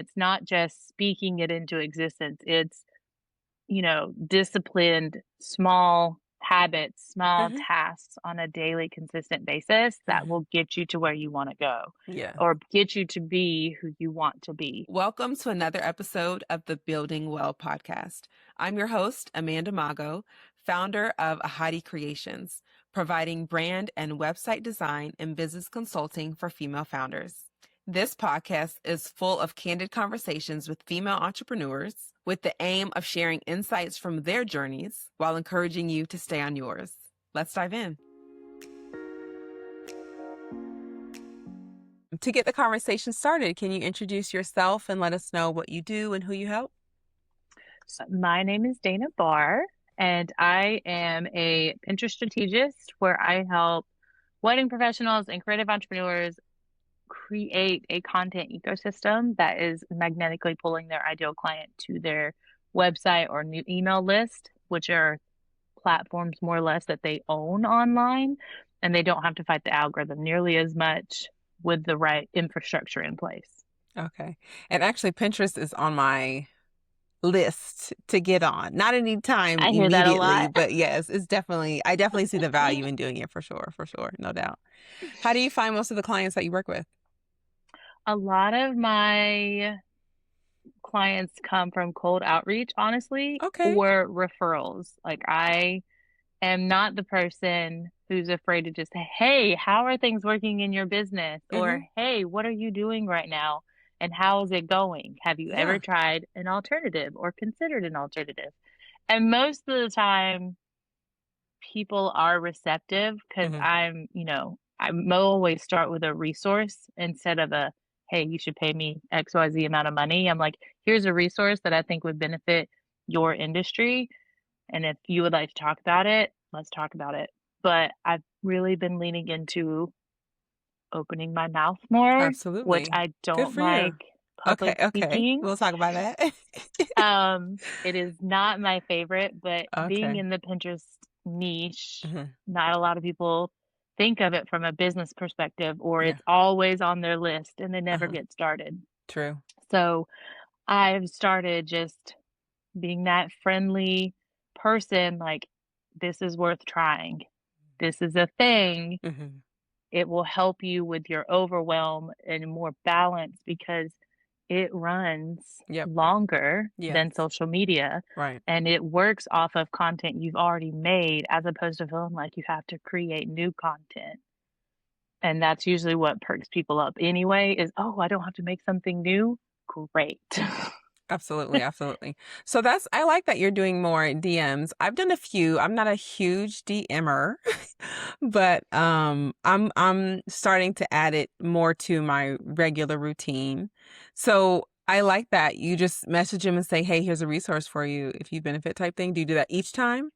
It's not just speaking it into existence. It's, disciplined, small habits, small Mhm. tasks on a daily, consistent basis that Mhm. will get you to where you want to go Yeah. or get you to be who you want to be. Welcome to another episode of the Building Well podcast. I'm your host, Amanda Mago, founder of Ahadi Creations, providing brand and website design and business consulting for female founders. This podcast is full of candid conversations with female entrepreneurs with the aim of sharing insights from their journeys while encouraging you to stay on yours. Let's dive in. To get the conversation started, can you introduce yourself and let us know what you do and who you help? So my name is Dana Bahr, and I am a Pinterest strategist where I help wedding professionals and creative entrepreneurs create a content ecosystem that is magnetically pulling their ideal client to their website or new email list, which are platforms more or less that they own online, and they don't have to fight the algorithm nearly as much with the right infrastructure in place. Okay. And actually, Pinterest is on my list to get on. Not anytime I hear that a immediately, lot. but yes, I definitely see the value in doing it for sure, no doubt. How do you find most of the clients that you work with? A lot of my clients come from cold outreach, honestly, Okay. or referrals. Like I am not the person who's afraid to just say, "Hey, how are things working in your business?" Mm-hmm. Or, "Hey, what are you doing right now? And how is it going? Have you ever Yeah. tried an alternative or considered an alternative?" And most of the time, people are receptive because Mm-hmm. I'm always start with a resource instead of a, hey, you should pay me XYZ amount of money. I'm like, here's a resource that I think would benefit your industry. And if you would like to talk about it, let's talk about it. But I've really been leaning into opening my mouth more, which Absolutely. I Good don't for you. like Okay, public okay. speaking. We'll talk about that. It is not my favorite, but being Okay. in the Pinterest niche, Hmm. not a lot of people think of it from a business perspective, or Yeah. it's always on their list and they never Uh-huh. get started. True. So I've started just being that friendly person, like, this is worth trying. This is a thing. Hmm. It will help you with your overwhelm and more balance because it runs Yep. longer Yes. than social media Right. and it works off of content you've already made as opposed to feeling like you have to create new content. And that's usually what perks people up anyway is, oh, I don't have to make something new. Great. Absolutely, absolutely. So I like that you're doing more DMs. I've done a few. I'm not a huge DMer, but I'm starting to add it more to my regular routine. So I like that you just message them and say, "Hey, here's a resource for you if you benefit," type thing. Do you do that each time?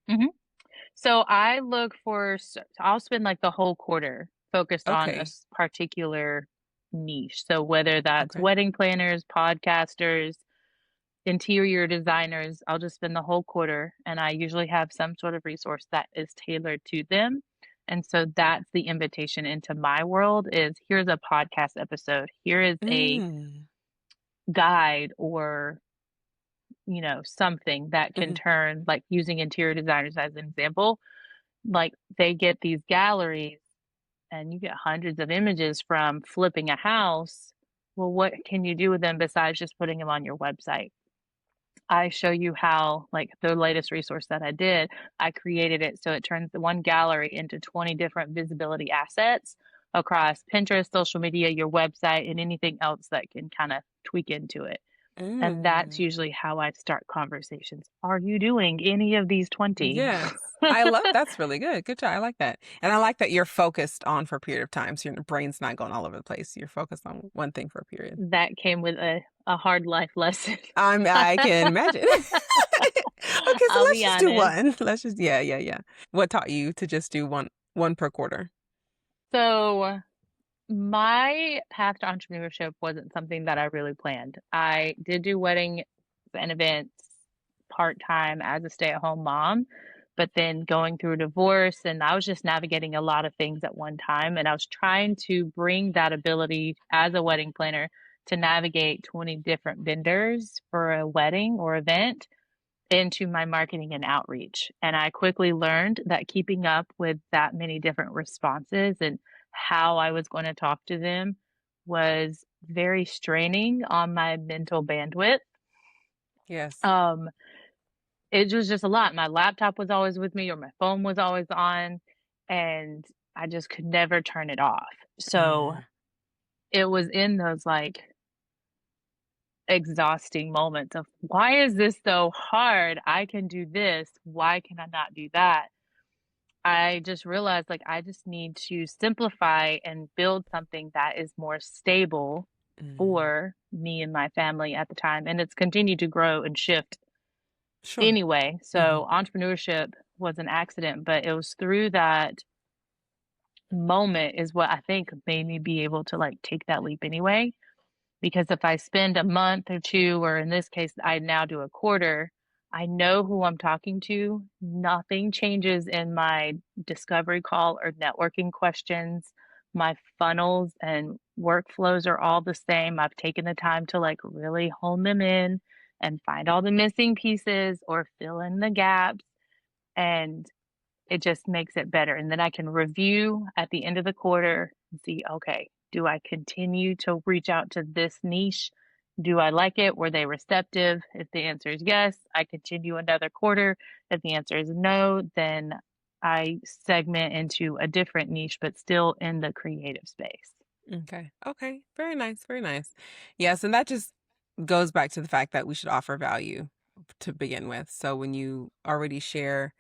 Mhm. So I look for, I'll spend like the whole quarter focused on a Okay. particular niche. So whether that's Okay. wedding planners, podcasters, interior designers, I'll just spend the whole quarter and I usually have some sort of resource that is tailored to them. And so that's the invitation into my world is here's a podcast episode. Here is a Mm. guide or, something that can Hmm. turn like using interior designers as an example, like they get these galleries and you get hundreds of images from flipping a house. Well, what can you do with them besides just putting them on your website? I show you how, like the latest resource that I did, I created it so it turns the one gallery into 20 different visibility assets across Pinterest, social media, your website, and anything else that can kind of tweak into it. And that's Mm. usually how I start conversations. Are you doing any of these 20? Yes. I love that's really good. Good job. I like that. And I like that you're focused on for a period of time. So your brain's not going all over the place. You're focused on one thing for a period. That came with a hard life lesson. I can imagine. Okay, so I'll let's be just do honest. one. Let's just yeah. What taught you to just do one per quarter? So, my path to entrepreneurship wasn't something that I really planned. I did do wedding and events part-time as a stay-at-home mom, but then going through a divorce and I was just navigating a lot of things at one time and I was trying to bring that ability as a wedding planner to navigate 20 different vendors for a wedding or event into my marketing and outreach. And I quickly learned that keeping up with that many different responses and how I was going to talk to them was very straining on my mental bandwidth. Yes. Um, it was just a lot. My laptop was always with me or my phone was always on, and I just could never turn it off. So Mm, it was in those like exhausting moments of why is this so hard? I can do this. Why can I not do that? I just realized like I just need to simplify and build something that is more stable mm. for me and my family at the time. And it's continued to grow and shift Sure. anyway. Mhm. So entrepreneurship was an accident, but it was through that moment is what I think made me be able to like take that leap anyway. Because if I spend a month or 2, or in this case, I now do a quarter, I know who I'm talking to. Nothing changes in my discovery call or networking questions. My funnels and workflows are all the same. I've taken the time to like really hone them in and find all the missing pieces or fill in the gaps. And it just makes it better, and then I can review at the end of the quarter and see, okay, do I continue to reach out to this niche? Do I like it? Were they receptive? If the answer is yes, I continue another quarter. If the answer is no, then I segment into a different niche, but still in the creative space. Okay. Okay. Very nice. Very nice. Yes, and that just goes back to the fact that we should offer value to begin with. So when you already share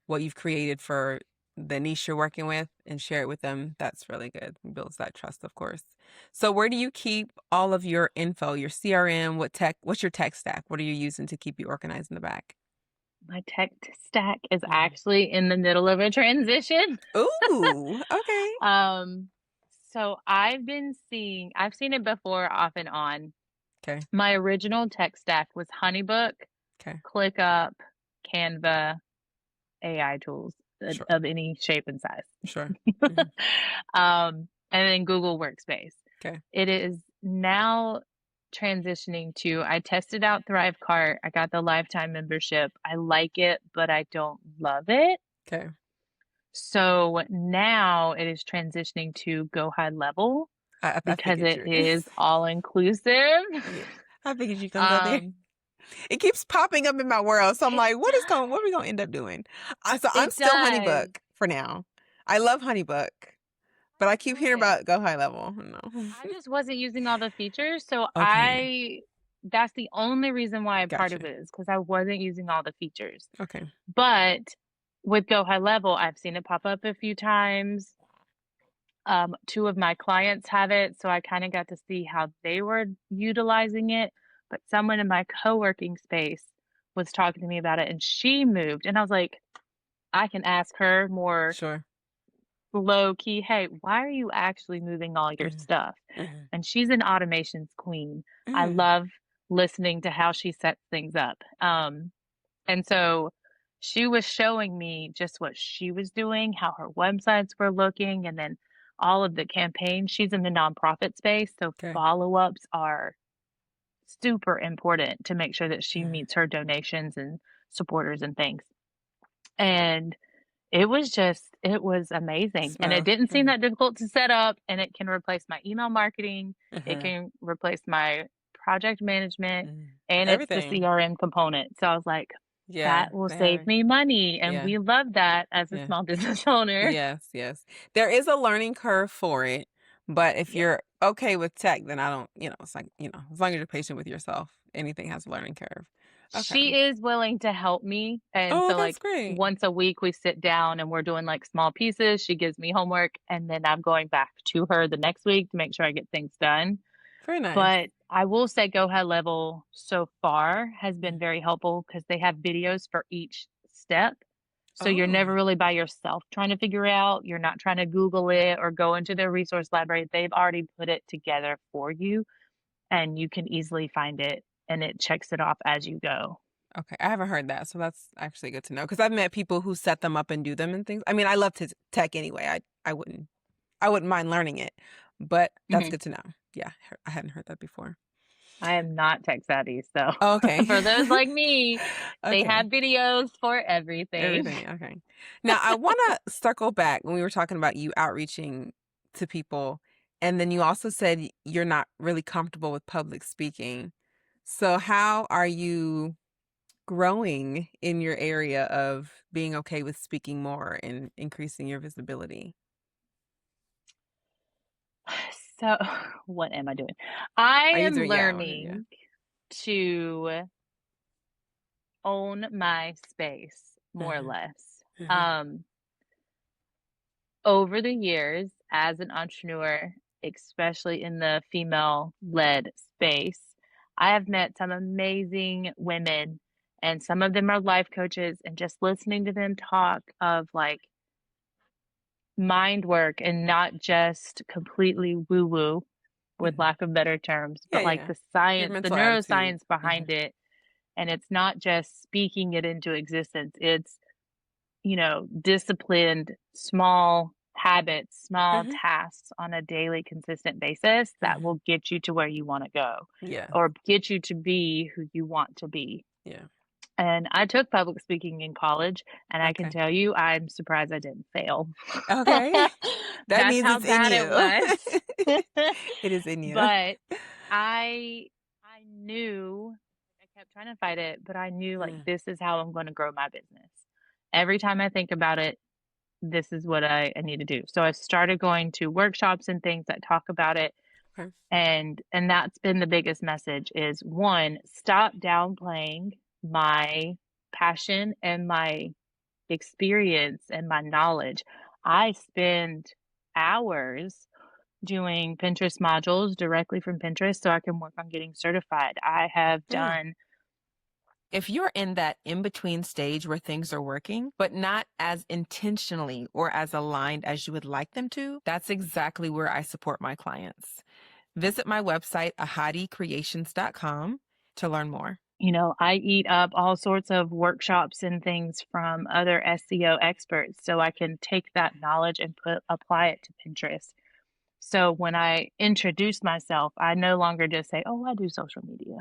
what you've created for the niche you're working with and share it with them, that's really good. It builds that trust, of course. So where do you keep all of your info, your CRM, what's your tech stack? What are you using to keep you organized in the back? My tech stack is Mhm. actually in the middle of a transition. Ooh, okay. Um, so I've seen it before off and on. Okay. My original tech stack was HoneyBook, Okay. ClickUp, Canva, AI tools Sure. of any shape and size. Sure. Hmm. And then Google Workspace. Okay. It is now transitioning to I tested out Thrivecart. I got the lifetime membership. I like it, but I don't love it. Okay. So now it is transitioning to Go High Level I because figured it you. is all inclusive. Yeah. I figured you're gonna go there. um, It keeps popping up in my world. So I'm it like, does. what are we gonna end up doing? So I'm It still does. HoneyBook for now. I love HoneyBook, but I keep hearing Good. about Go High Level. No. I just wasn't using all the features, so Okay. that's the only reason why I'm part of Gotcha. it is because I wasn't using all the features. Okay. But with Go High Level, I've seen it pop up a few times. 2 of my clients have it, so I kinda got to see how they were utilizing it, but someone in my co-working space was talking to me about it, and she moved, and I was like, I can ask her more Sure. low key, "Hey, why are you actually moving all your Mhm. stuff?" Mhm. And she's an automations queen. I Mm. love listening to how she sets things up. And so she was showing me just what she was doing, how her websites were looking, and then all of the campaigns. She's in the nonprofit space, so Okay. follow-ups are super important to make sure that she Mhm. meets her donations and supporters and things. And it was amazing, and it Smooth. didn't seem Mhm. that difficult to set up, and it can replace my email marketing, it Mhm. can replace my project management, Mhm. and it's the Everything. CRM component, so I was like, Yeah. "That will They have save it. me money," and Yeah. we love that as a Yeah. small business owner. Yes, yes. There is a learning curve for it, but if Yeah. you're okay with tech, then I don't, it's like, as long as you're patient with yourself, anything has a learning curve. Okay. She is willing to help me, and Oh, so, that's like, great. once a week, we sit down and we're doing, like, small pieces, she gives me homework, and then I'm going back to her the next week to make sure I get things done. Very nice. But I will say Go High Level so far has been Mm. very helpful because they have videos for each step. So you're never Oh, really by yourself trying to figure out. You're not trying to Google it or go into their resource library. They've already put it together for you and you can easily find it and it checks it off as you go. okay. I haven't heard that, so that's actually good to know because I've met people who set them up and do them and things. I mean, I love to tech anyway. I wouldn't mind learning it, but that's Mhm. good to know. Yeah, I hadn't heard that before. I am not tech savvy, so Oh, okay. for those like me, they have Okay. videos for everything. Everything. Okay. Now, I want to circle back when we were talking about you outreaching to people, and then you also said you're not really comfortable with public speaking. So, how are you growing in your area of being okay with speaking more and increasing your visibility? So, what am I doing? I am Either, yeah, or yeah. learning to own my space more or Hmm. less. Hmm. Over the years as an entrepreneur, especially in the female-led space, I have met some amazing women, and some of them are life coaches, and just listening to them talk of, like, mind work and not just completely woo-woo, with Hmm. lack of better terms, Yeah, but, like, yeah. the Your science, the mental attitude. neuroscience Hmm. behind it, and it's not just speaking it into existence, it's disciplined small habits, small Hmm. tasks on a daily, consistent basis that Hmm. will get you to where you want to go Yeah, or get you to be who you want to be. yeah. And I took public speaking in college, and I can Okay. tell you, I'm surprised I didn't fail. Okay. That That's means how it's in bad it you. was. It is in you. But I knew I kept trying to fight it, but I knew like Mm, this is how I'm going to grow my business. Every time I think about it, this is what I need to do. So I started going to workshops and things that talk about it. okay. And that's been the biggest message is one, stop downplaying my passion and my experience and my knowledge. I spend hours doing Pinterest modules directly from Pinterest so I can work on getting certified. I have Mm. done If you're in that in between stage where things are working, but not as intentionally or as aligned as you would like them to, that's exactly where I support my clients. Visit my website, ahadicreations.com, to learn more. I eat up all sorts of workshops and things from other SEO experts so I can take that knowledge and apply it to Pinterest. So when I introduce myself, I no longer just say, "Oh, I do social media."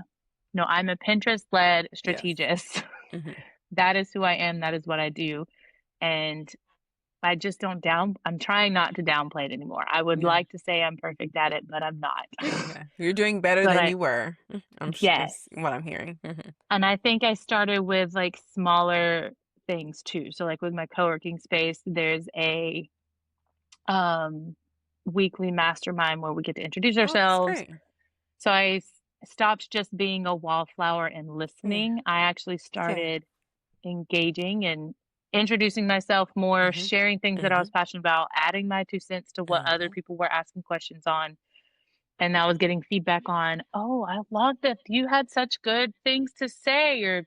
No, I'm a Pinterest-led Yes. strategist. Hmm. That is who I am, that is what I do, and I just don't down I'm trying not to downplay it anymore. I would Yeah. like to say I'm perfect at it, but I'm not. Yeah. You're doing better But than I you were. yes. Is what I'm hearing. Hmm. And I think I started with, like, smaller things too. So, like, with my co-working space, there's a, um, weekly mastermind where we get to introduce Oh, that's ourselves. great. So I stopped just being a wallflower and Yeah. listening. I actually Yeah. started engaging and introducing myself more, Hmm. sharing things that I was Hmm. passionate about, adding my 2 cents to what other Uh-huh. people were asking questions on, and I was getting feedback on, "Oh, I love that you had such good things to say," or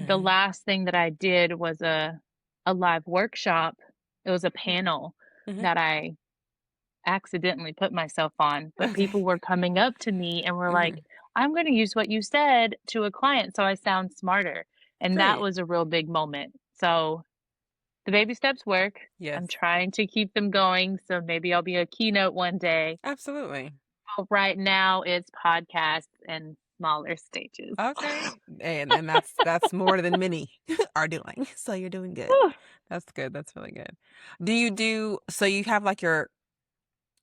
The Hmm. last thing that I did was a live workshop. It was a panel Hmm. that I accidentally put myself on, but Okay. people were coming up to me and were like, Hmm. "I'm gonna use what you said to a client so I sound smarter." And that Great. was a real big moment. So, the baby steps work. Yes. I'm trying to keep them going, so maybe I'll be a keynote one day. Absolutely. But right now, it's podcasts and smaller stages. Okay. And that's more than many are doing. So you're doing good. Whew. That's good. That's really good. So you have like your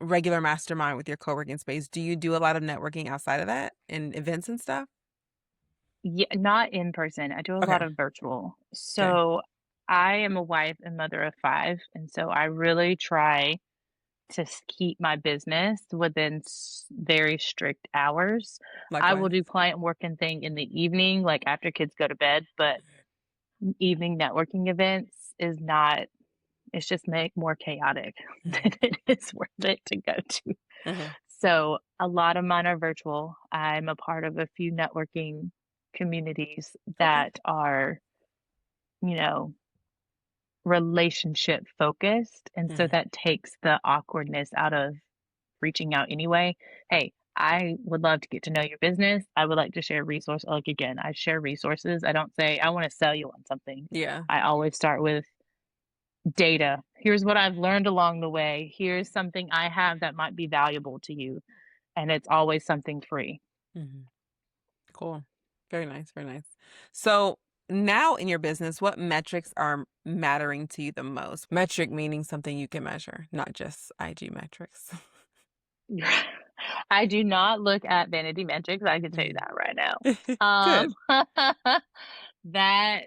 regular mastermind with your co-working space. Do you do a lot of networking outside of that and events and stuff? Yeah, not in person. I do a lot Okay. of virtual. Okay. So I am a wife and mother of 5, and so I really try to keep my business within very strict hours. I will Likewise. do client work and thing in the evening, like after kids go to bed, but evening networking events is not, it's just make more chaotic Hmm. than it is worth it to go to. Hmm. So a lot of mine are virtual. I'm a part of a few networking communities Okay. that are, you know, relationship focused. And so Hmm. that takes the awkwardness out of reaching out anyway. Hey, I would love to get to know your business. I would like to share resources. Like again, I share resources. I don't say I want to sell you on something. Yeah. I always start with Data. Here's what I've learned along the way. Here's something I have that might be valuable to you. And it's always something free. Mhm. Cool. Very nice, very nice. So now in your business, what metrics are mattering to you the most? Metric meaning something you can measure, not just IG metrics. I do not look at vanity metrics, I can tell you Mm. that right now. Good. That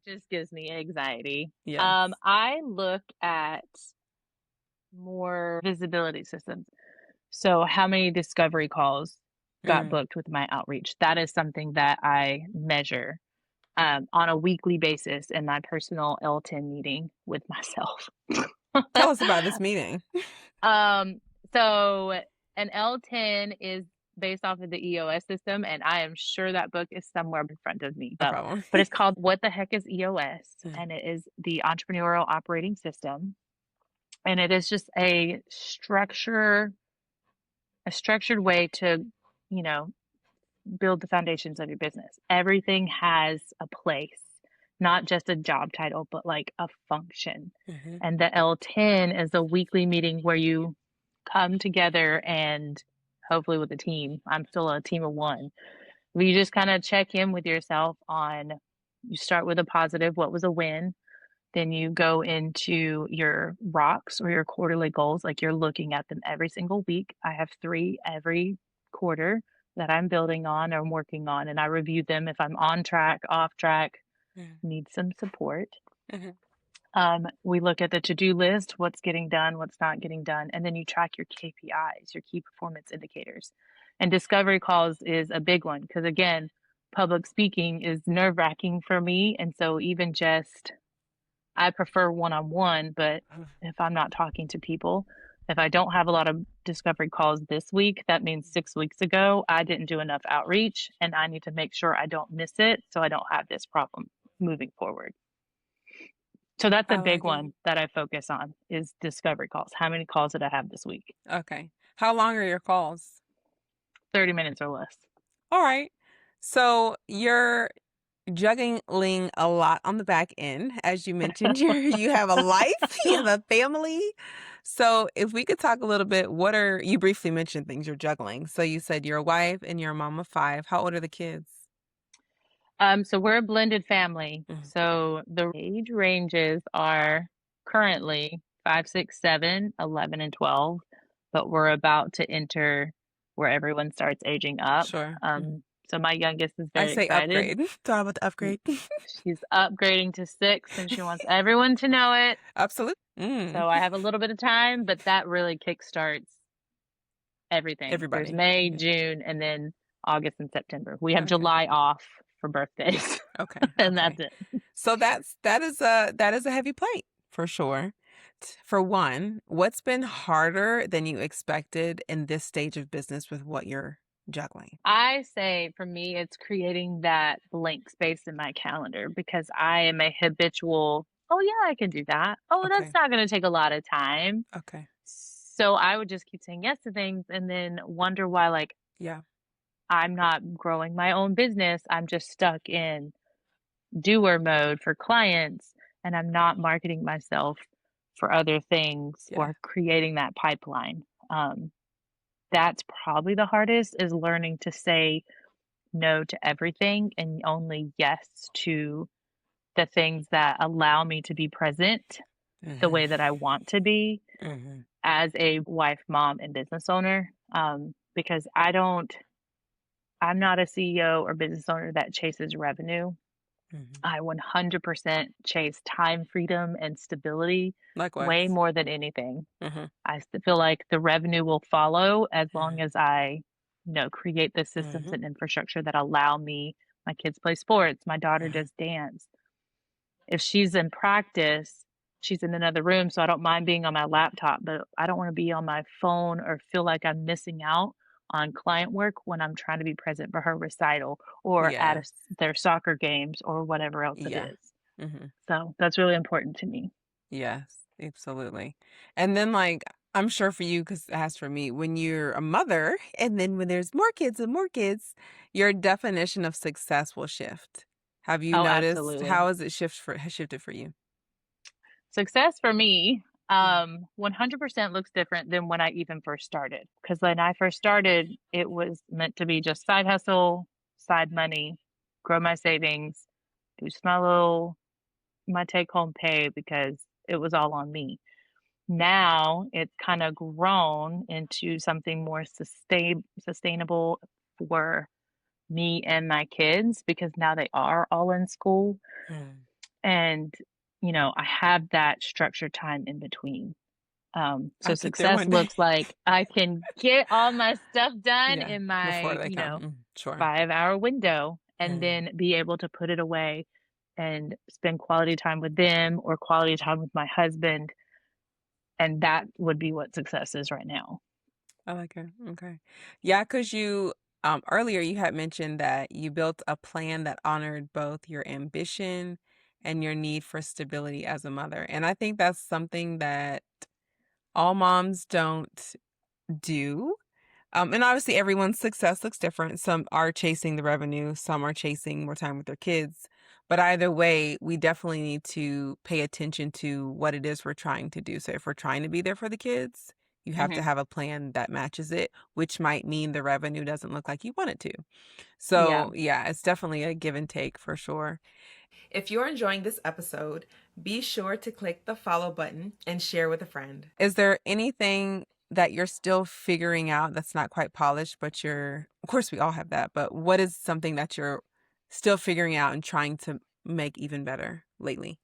just gives me anxiety. Yes. I look at more visibility systems. So how many discovery calls got Mm. booked with my outreach? That is something that I measure, on a weekly basis in my personal L10 meeting with myself. Tell us about this meeting. Um, so an L10 is based off of the EOS system, and I am sure that book is somewhere in front of me, No though. problem. But it's called What the Heck is EOS? Mm. And it is the entrepreneurial operating system. And it is just a structured way to, you know, build the foundations of your business. Everything has a place, not just a job title, but like a function. Mhm. And the L10 is a weekly meeting where you come together and hopefully with a team. I'm still a team of one. Where you just kind of check in with yourself on you start with a positive, what was a win? Then you go into your rocks or your quarterly goals, like you're looking at them every single week. I have 3 every quarter that I'm building on or I'm working on, and I review them if I'm on track, off track, Mhm. need some support. Mhm. We look at the to-do list, what's getting done, what's not getting done, and then you track your KPIs, your key performance indicators. And discovery calls is a big one because again, public speaking is nerve-wracking for me, and so even just I prefer one-on-one, but if I'm not talking to people, if I don't have a lot of discovery calls this week, that means 6 weeks ago, I didn't do enough outreach, and I need to make sure I don't miss it so I don't have this problem moving forward. So that's a I big like it. one that I focus on is discovery calls. How many calls did I have this week? Okay. How long are your calls? 30 minutes or less. All right. So you're juggling a lot on the back end. As you mentioned, you have a life, you have a family. So if we could talk a little bit, what are you briefly mentioned things you're juggling. So you said you're a wife and you're a mom of 5. How old are the kids? So we're a blended family. Mhm. So the age ranges are currently 5, 6, 7, 11, and 12, but we're about to enter where everyone starts aging up. Sure. Mhm. So my youngest is I very say excited. upgrade. Thought about the Y- upgrade. She's upgrading to 6 and she wants everyone to know it. Absolutely. Mm. So I have a little bit of time, but that really kickstarts everything. There's Everybody. May, Yeah. June, and then August and September. We have Okay. July off for birthdays, Okay. and that's Okay. it. So that is a heavy plate for sure. For one, what's been harder than you expected in this stage of business with what you're juggling? I say for me, it's creating that blank space in my calendar because I am a habitual, oh, yeah, I can do that. Oh, that's Okay. not going to take a lot of time. Okay. So I would just keep saying yes to things and then wonder why, like, Yeah. I'm not growing my own business. I'm just stuck in doer mode for clients and I'm not marketing myself for other things Yeah. or creating that pipeline. That's probably the hardest is learning to say no to everything and only yes to the things that allow me to be present the Mhm. way that I want to be Mhm. as a wife, mom, and business owner. Because I'm not a CEO or business owner that chases revenue. Mhm. I 100% chase time freedom and stability way Likewise. more than anything. Mhm. Feel like the revenue will follow as long Mhm. as I, create the systems Mhm. and infrastructure that allow me. My kids play sports. My daughter Mhm. does dance. If she's in practice, she's in another room, so I don't mind being on my laptop, but I don't want to be on my phone or feel like I'm missing out on client work when I'm trying to be present for her recital or at Yeah. their soccer games or whatever else it Yeah. is. Mhm. So that's really important to me. Yes, absolutely. And then, like, I'm sure for you, because as for me, when you're a mother, and then when there's more kids and more kids, your definition of success will shift. Have you Oh, noticed absolutely. how has it shifted for you? Success for me, 100% looks different than when I even first started. Because when I first started, it was meant to be just side hustle, side money, grow my savings, do my little my take home pay because it was all on me. Now it's kind of grown into something more sustainable for me and my kids because now they are all in school Mm. and I have that structured time in between. So I get there success one day. looks like I can get all my stuff done Yeah, in before my, they come. Sure. 5-hour window and Mm. then be able to put it away and spend quality time with them or quality time with my husband. And that would be what success is right now. I like it. Okay. Yeah, because earlier you had mentioned that you built a plan that honored both your ambition and your need for stability as a mother. And I think that's something that all moms don't do. And obviously everyone's success looks different. Some are chasing the revenue, some are chasing more time with their kids. But either way, we definitely need to pay attention to what it is we're trying to do. So if we're trying to be there for the kids, you have to Hmm. have a plan that matches it, which might mean the revenue doesn't look like you want it to. Yeah. So, yeah, it's definitely a give and take for sure. If you're enjoying this episode, be sure to click the follow button and share with a friend. Is there anything that you're still figuring out that's not quite polished, but of course, we all have that, but what is something that you're still figuring out and trying to make even better lately?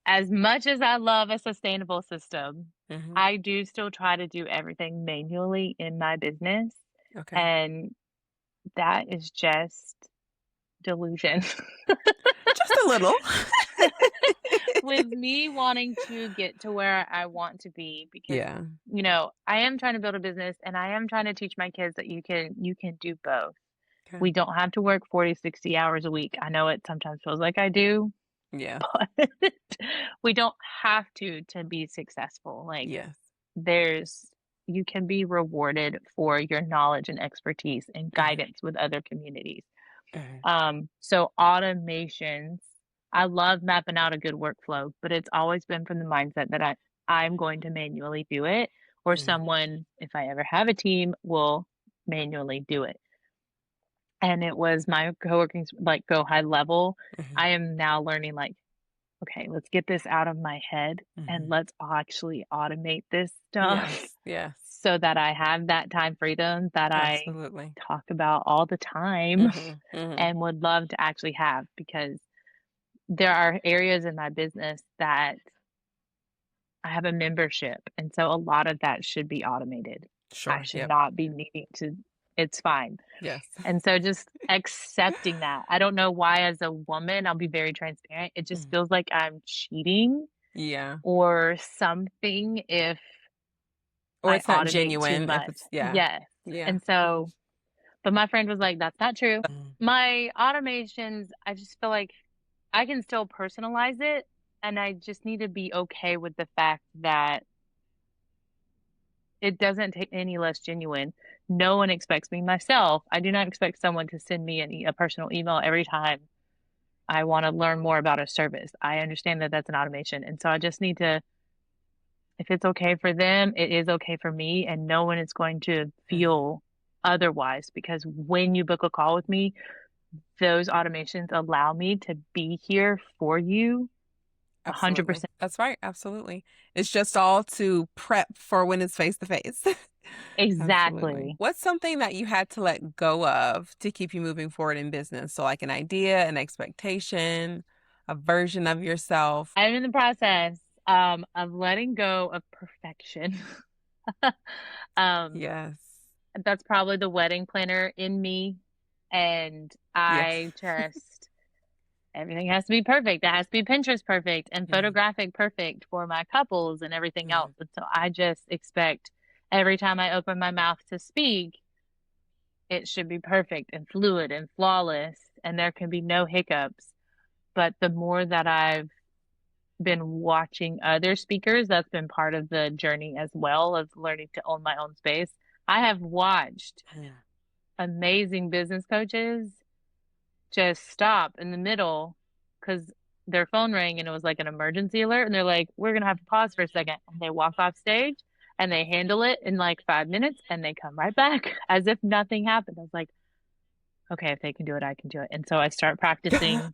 As much as I love a sustainable system, Hmm. I do still try to do everything manually in my business. Okay. And that is just delusion. Just a little. With me wanting to get to where I want to be because Yeah. I am trying to build a business and I am trying to teach my kids that you can do both. Okay. We don't have to work 40, 60 hours a week. I know it sometimes feels like I do, Yes. but we don't have to be successful. Like Yes. there's you can be rewarded for your knowledge and expertise and Mhm. guidance with other communities. Mhm. So automations, I love mapping out a good workflow, but it's always been from the mindset that I'm going to manually do it, or Mhm. someone, if I ever have a team, will manually do it. And it was my coworkers like go high level. Mhm. I am now learning like, okay, let's get this out of my head and Mhm. let's actually automate this stuff Yes. Yes. so that I have that time freedom that I Absolutely. talk about all the time Mhm. Mhm. and would love to actually have because there are areas in my business that I have a membership, and so a lot of that should be automated. I Sure. should Yep. not be needing to it's fine. Yes. And so just accepting that. I don't know why as a woman, I'll be very transparent, it just Mhm. feels like I'm cheating Yeah. or something if Or I it's not automate too genuine if much. it's yeah. Yes. Yeah. And so but my friend was like, "That's not true." Mhm. My automations, I just feel like I can still personalize it, and I just need to be okay with the fact that it doesn't take any less genuine. No one expects me myself. I do not expect someone to send me a personal email every time I wanna learn more about a service. I understand that that's an automation, and so I just need to if it's okay for them, it is okay for me, and no one is going to Mhm. feel otherwise because when you book a call with me, those automations allow me to be here for you Absolutely. 100%. That's right. Absolutely. It's just all to prep for when it's face to face. Absolutely. Exactly. What's something that you had to let go of to keep you moving forward in business? So, like an idea, an expectation, a version of yourself. I'm in the process, of letting go of perfection. Um, Yes. that's probably the wedding planner in me, and Yes. I just everything has to be perfect. It has to be Pinterest perfect and Mhm. photographic perfect for my couples and everything else, Mhm. and so I just expect every time I open my mouth to speak, it should be perfect and fluid and flawless, and there can be no hiccups. But the more that I've been watching other speakers, that's been part of the journey as well of learning to own my own space. I have watched Mhm. amazing business coaches just stop in the middle because their phone rang and it was like an emergency alert, and they're like, "We're gonna have to pause for a second." And they walk off stage and they handle it in like 5 minutes and they come right back as if nothing happened. I was like, okay, if they can do it, I can do it. And so I start practicing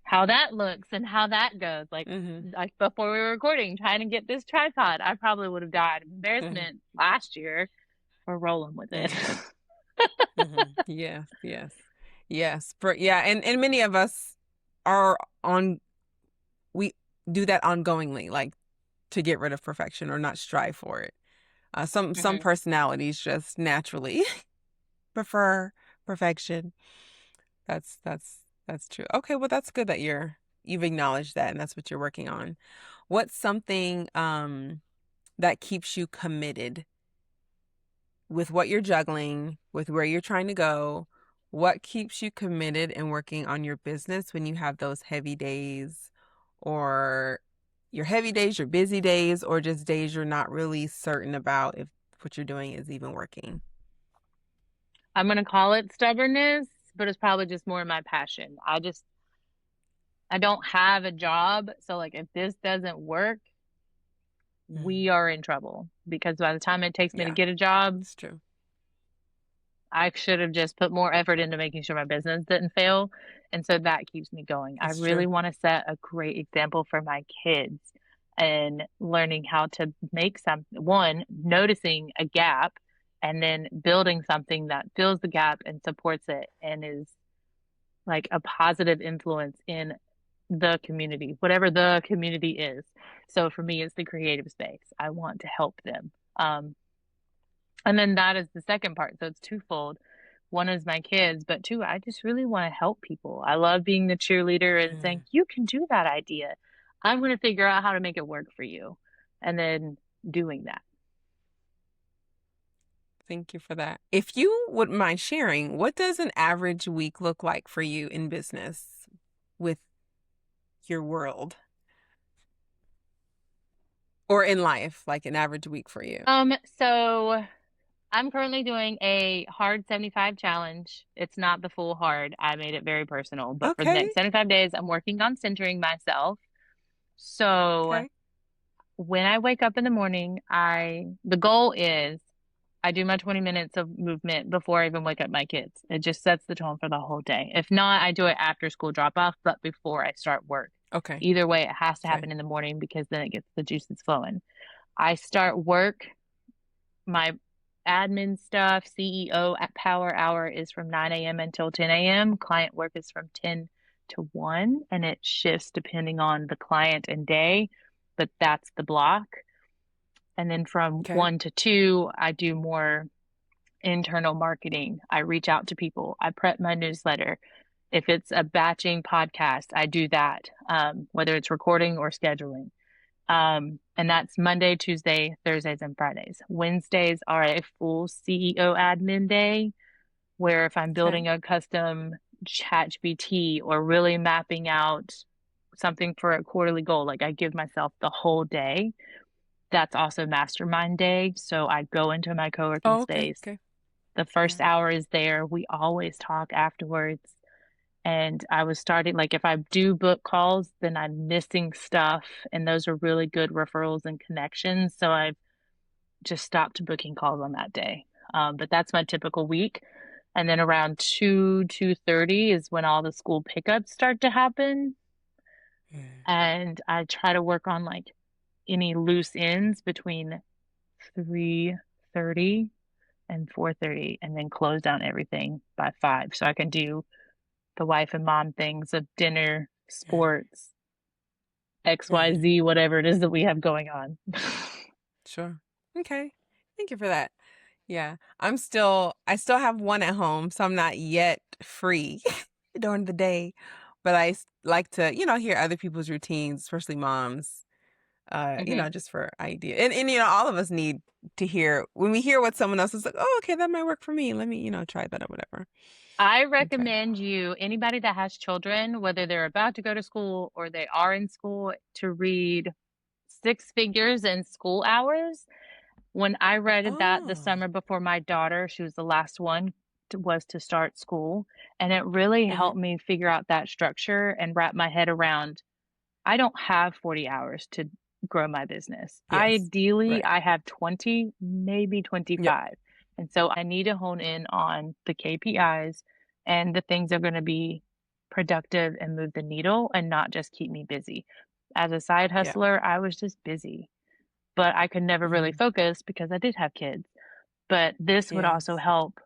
how that looks and how that goes. Hmm. Like before we were recording, trying to get this tripod, I probably would have died of Hmm. embarrassment last year. We're rolling with it. Hmm. Hmm. Yes, yes, yes. Yeah, and many of us are on. We do that ongoingly, like to get rid of perfection or not strive for it. Some Hmm. personalities just naturally prefer perfection. That's true. Okay, well that's good that you've acknowledged that and that's what you're working on. What's something that keeps you committed with what you're juggling, with where you're trying to go? What keeps you committed and working on your business when you have those heavy days or your heavy days, your busy days, or just days you're not really certain about if what you're doing is even working? I'm gonna call it stubbornness, but it's probably just more my passion. I don't have a job, so like if this doesn't work, we Mm. are in trouble because by the time it takes me to Yeah, get a job, it's true. I should have just put more effort into making sure my business didn't fail. And so that keeps me going. I It's really true. want to set a great example for my kids and learning how to make one, noticing a gap, and then building something that fills the gap and supports it and is like a positive influence in the community, whatever the community is. So for me, it's the creative space. I want to help them. And then that is the second part. So it's twofold. One is my kids, but two, I just really want to help people. I love being the cheerleader and saying, Mm. you can do that idea. I'm going to figure out how to make it work for you. And then doing that. Thank you for that. If you wouldn't mind sharing, what does an average week look like for you in business with your world or in life, like an average week for you? So I'm currently doing a hard 75 challenge. It's not the full hard. I made it very personal, but for the Okay. next 75 days, I'm working on centering myself. So Okay. when I wake up in the morning, the goal is I do my 20 minutes of movement before I even wake up my kids. It just sets the tone for the whole day. If not, I do it after school drop off, but before I start work. Okay. Either way, it has to Okay. happen in the morning because then it gets the juices flowing. I start work, my admin stuff, CEO at Power Hour is from 9 a.m. until 10 a.m. Client work is from 10 to 1, and it shifts depending on the client and day, but that's the block. And then from Okay. 1 to 2, I do more internal marketing. I reach out to people. I prep my newsletter. If it's a batching podcast, I do that, whether it's recording or scheduling. And that's Monday, Tuesday, Thursdays, and Fridays. Wednesdays are a full CEO admin day, where if I'm Okay. building a custom chat GPT or really mapping out something for a quarterly goal, like I give myself the whole day. That's also mastermind day. So I go into my co-working Oh, okay. space. Okay. The Yeah. first hour is there. We always talk afterwards. And I was starting, like, if I do book calls, then I'm missing stuff. And those are really good referrals and connections. So I've just stopped booking calls on that day. But that's my typical week. And then around 2:30 is when all the school pickups start to happen. Mm. And I try to work on like any loose ends between 3:30 and 4:30 and then close down everything by 5 so I can do the wife and mom things of dinner, sports, Mm. XYZ, whatever it is that we have going on. Sure. Okay. Thank you for that. Yeah. I still have one at home, so I'm not yet free during the day, but like to, hear other people's routines, especially moms, Hmm. just for idea. And, all of us need to hear when we hear what someone else is like, oh, okay, that might work for me. Let me, try that or whatever. I Okay. recommend you, anybody that has children, whether they're about to go to school or they are in school, to read Six Figures in School Hours. When I read that the Oh, summer before my daughter, she was the last one. was to start school, and it really Hmm. helped me figure out that structure and wrap my head around I don't have 40 hours to grow my business. Yes. Ideally, Right. I have 20, maybe Yep. 25. And so I need to hone in on the KPIs and the things that are going to be productive and move the needle and not just keep me busy. As a side Yeah. hustler, I was just busy, but I could never really Hmm. focus because I did have kids. But this would also Yes. help.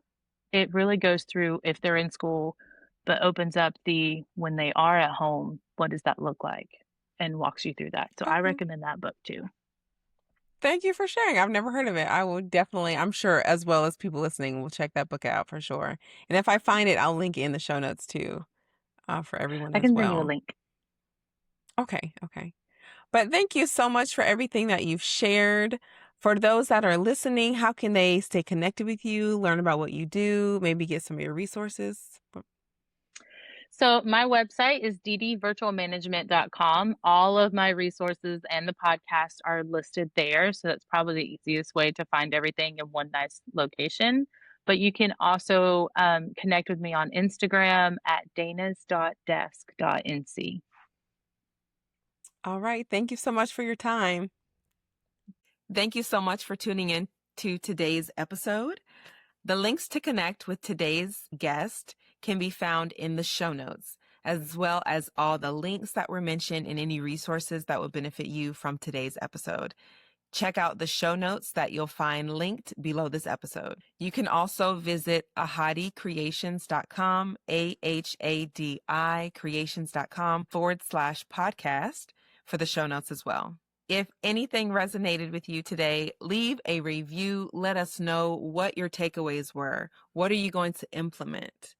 It really goes through if they're in school, but opens up the when they are at home, what does that look like? And walks you through that. So I Okay. recommend that book too. Thank you for sharing. I've never heard of it. I will definitely, I'm sure, as well as people listening, will check that book out for sure. And if I find it, I'll link it in the show notes too, for everyone I as can send you a well. link. Okay. Okay. But thank you so much for everything that you've shared. For those that are listening, how can they stay connected with you, learn about what you do, maybe get some of your resources? So my website is ddvirtualmanagement.com. All of my resources and the podcast are listed there. So that's probably the easiest way to find everything in one nice location. But you can also connect with me on Instagram at danas.desk.nc. All right. Thank you so much for your time. Thank you so much for tuning in to today's episode. The links to connect with today's guest can be found in the show notes, as well as all the links that were mentioned and any resources that would benefit you from today's episode. Check out the show notes that you'll find linked below this episode. You can also visit ahadicreations.com, AHADI creations.com/podcast for the show notes as well. If anything resonated with you today, leave a review. Let us know what your takeaways were. What are you going to implement?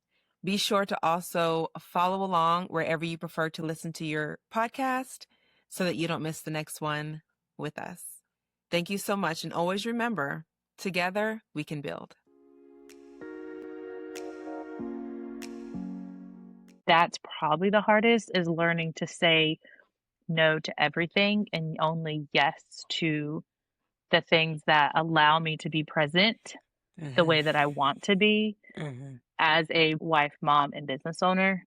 Be sure to also follow along wherever you prefer to listen to your podcast so that you don't miss the next one with us. Thank you so much. And always remember, together we can build. That's probably the hardest is learning to say no to everything and only yes to the things that allow me to be present the Hmm. way that I want to be Hmm. as a wife, mom, and business owner.